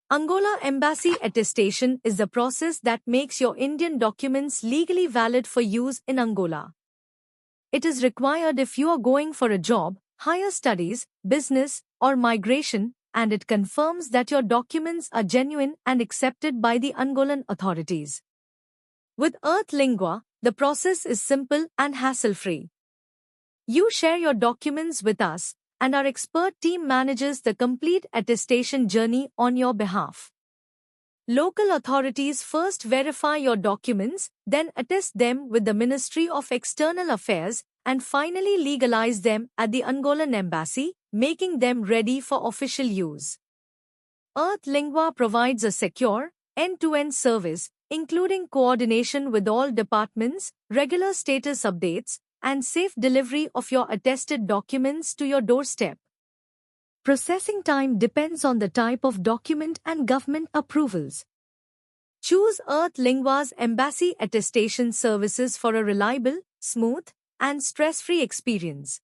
Angola Embassy Attestation is the process that makes your Indian documents legally valid for use in Angola. It is required if you are going for a job, higher studies, business, or migration, and it confirms that your documents are genuine and accepted by the Angolan authorities. With Lingua, the process is simple and hassle-free. You share your documents with us, and our expert team manages the complete attestation journey on your behalf. Local authorities first verify your documents, then attest them with the Ministry of External Affairs, and finally legalize them at the Angolan Embassy, making them ready for official use. Lingua provides a secure, end-to-end service, including coordination with all departments, regular status updates, and safe delivery of your attested documents to your doorstep. Processing time depends on the type of document and government approvals. Choose Lingua's Embassy Attestation services for a reliable, smooth, and stress-free experience.